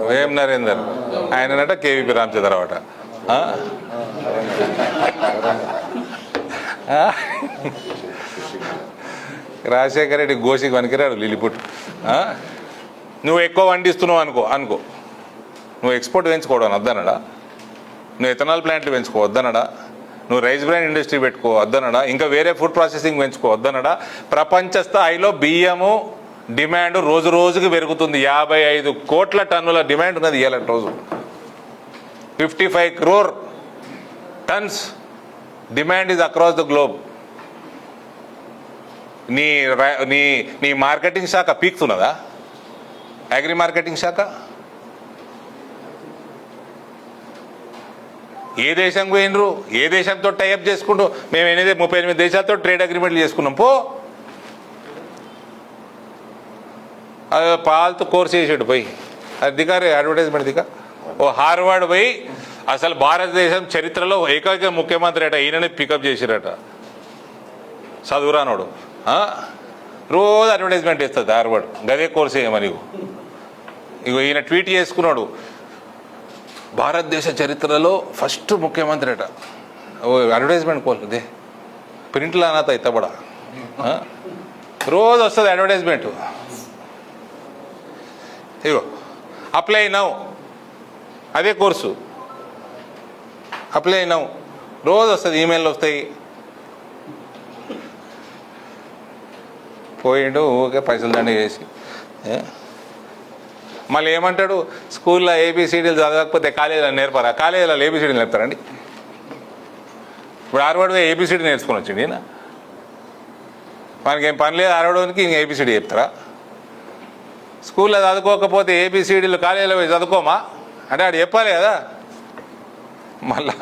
వేం Narender ఆయనట KVP Ramachandra Rao అట. Rajasekhara Reddy గోషికి వనికిరాడు Lilliput. నువ్వు ఎక్కువ వండిస్తున్నావు అనుకో నువ్వు ఎక్స్పోర్ట్ పెంచుకోవడం వద్దనడా, నువ్వు ఎథనాల్ ప్లాంట్లు పెంచుకో వద్దనడా, నువ్వు రైస్ బ్రాండ్ ఇండస్ట్రీ పెట్టుకో వద్దనడా, ఇంకా వేరే ఫుడ్ ప్రాసెసింగ్ పెంచుకో వద్దనడా. ప్రపంచ స్థాయిలో బియ్యము డిమాండ్ రోజు రోజుకి పెరుగుతుంది. 55 కోట్ల టన్నుల డిమాండ్ ఉన్నది ఇవాళ రోజు. 55 crore turns demand is across the globe. నీ మార్కెటింగ్ శాఖ పీక్తున్నదా? అగ్రి మార్కెటింగ్ శాఖ ఏ దేశం పోయినరు? ఏ దేశంతో టైఅప్ చేసుకుంటూ మేము 38 దేశాలతో ట్రేడ్ అగ్రిమెంట్లు చేసుకున్నాం. పాల్తు కోర్స్ చేసాడు పోయి అధికారి అడ్వర్టైజ్మెంట్ దిగా ఓ హార్వర్డ్ పోయి అసలు భారతదేశం చరిత్రలో ఏకైక ముఖ్యమంత్రి అట ఈయననే పికప్ చేసిరట. చదువురానోడు రోజు అడ్వర్టైజ్మెంట్ ఇస్తుంది హార్వర్డ్, గదే కోర్స్ చేయమని. ఇగో ఈయన ట్వీట్ చేసుకున్నాడు, భారతదేశ చరిత్రలో ఫస్ట్ ముఖ్యమంత్రి అట. ఓ అడ్వర్టైజ్మెంట్ కోల్దే ప్రింట్లో అనాథ ఇతబడా రోజు వస్తుంది అడ్వర్టైజ్మెంట్. ఇగో అప్లై నౌ, అదే కోర్సు అప్లై నౌ రోజు వస్తుంది, ఈమెయిల్ వస్తాయి. పోయిండు ఊరికే పైసలు దండ చేసి మళ్ళీ ఏమంటాడు, స్కూల్లో ఏబిసిడీలు చదవకపోతే కాలేజీలో నేర్పరా? కాలేజీలో ఏబిసిడీలు నేర్పుతారండి? ఇప్పుడు హార్వర్డ్ ఏబిసిడీ నేర్చుకొని వచ్చింది ఈయన. మనకేం పని లేదు హార్వర్డ్కి, ఇంక ఏబిసిడీ చెప్తారా? స్కూల్లో చదువుకోకపోతే ఏబిసిడీలు కాలేజీలో పోయి చదువుకోమా అంటే ఆడు చెప్పాలి కదా. మళ్ళా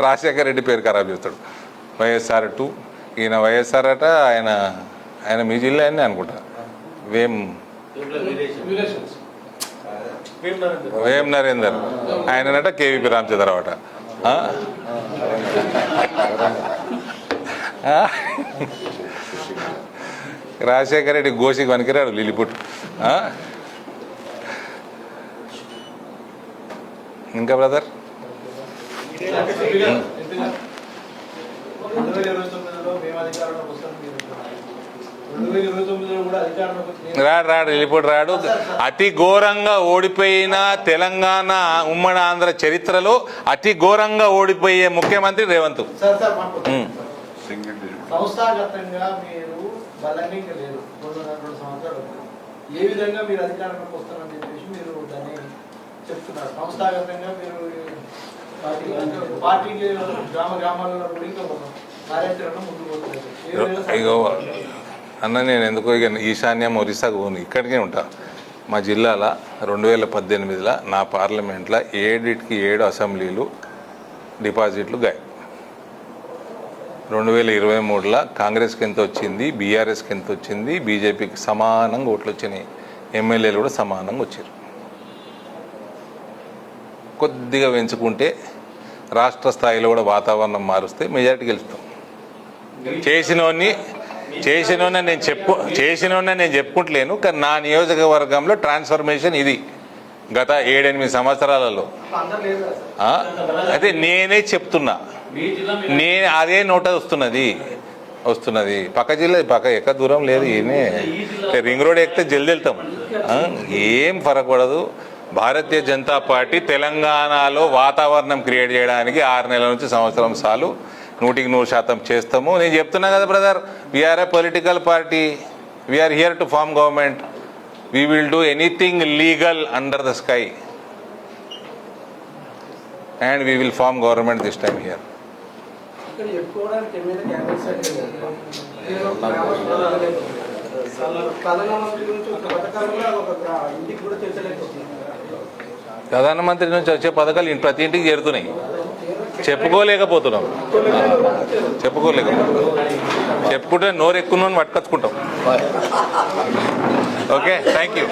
రాజశేఖర రెడ్డి పేరు ఖరాబ్ చేస్తాడు. వైఎస్ఆర్ 2 ఈయన వైఎస్ఆర్ అట, ఆయన మీ జిల్లా అని అనుకుంటా. వేం నరేందర్ ఆయనట కేవీపీ రామచంద్రరావు అట. రాజశేఖర రెడ్డి గోషికి వనికిరాడు లిలిపుట్. ఇంకా బ్రదర్ రాడు రిపోర్ట్ రాడు. అతి ఘోరంగా ఓడిపోయిన తెలంగాణ ఉమ్మడి ఆంధ్ర చరిత్రలో అతి ఘోరంగా ఓడిపోయే ముఖ్యమంత్రి రేవంత్. సంస్థాగతంగా మీరు బలంగా ఇంకా లేదు, 2 సంవత్సరాలు ఏ విధంగా మీరు అధికారంలోకి వస్తారని చెప్పేసి మీరు దాన్ని చెప్తున్నారు. సంస్థాగతంగా మీరు పార్టీకి గ్రామాలలో కార్యాచరణ ముందుకు పోతున్నారు. అన్న నేను ఎందుకో ఇక ఈశాన్యం ఒరిస్సాకు పోను, ఇక్కడికే ఉంటా. మా జిల్లాలో 2018లో నా పార్లమెంట్లో 7 అసెంబ్లీలు డిపాజిట్లు గాయ. 2023లో కాంగ్రెస్కి ఎంత వచ్చింది, బీఆర్ఎస్కి ఎంత వచ్చింది, బీజేపీకి సమానంగా ఓట్లు వచ్చినాయి. ఎమ్మెల్యేలు కూడా సమానంగా వచ్చారు. కొద్దిగా పెంచుకుంటే రాష్ట్ర స్థాయిలో కూడా వాతావరణం మారుస్తే మెజారిటీ గెలుస్తాం. చేసినోనే నేను చెప్పుకుంటలేను, కానీ నా నియోజకవర్గంలో ట్రాన్స్ఫర్మేషన్ ఇది గత 7-8 సంవత్సరాలలో. అయితే నేనే చెప్తున్నా, అదే నోట వస్తున్నది. పక్క జిల్లా ఎక్క దూరం లేదు, ఈయనే రింగ్ రోడ్ ఎక్కితే జల్ది వెళ్తాం, ఏం ఫరక్ పడదు. భారతీయ జనతా పార్టీ తెలంగాణలో వాతావరణం క్రియేట్ చేయడానికి 6 నెలల నుంచి సంవత్సరం చాలు 100% చేస్తాము. నేను చెప్తున్నా కదా brother, we are a political party, we are here to form government, we will do anything legal under the sky and we will form government this time here. ప్రధానమంత్రి నుంచి వచ్చే పథకాలు ప్రతి ఇంటికి చేరుతున్నాయి. చెప్పుకోలేకపోతున్నాం. చెప్పుకుంటే నోరు ఎక్కువ పట్టుకొచ్చుకుంటాం. Okay, thank you.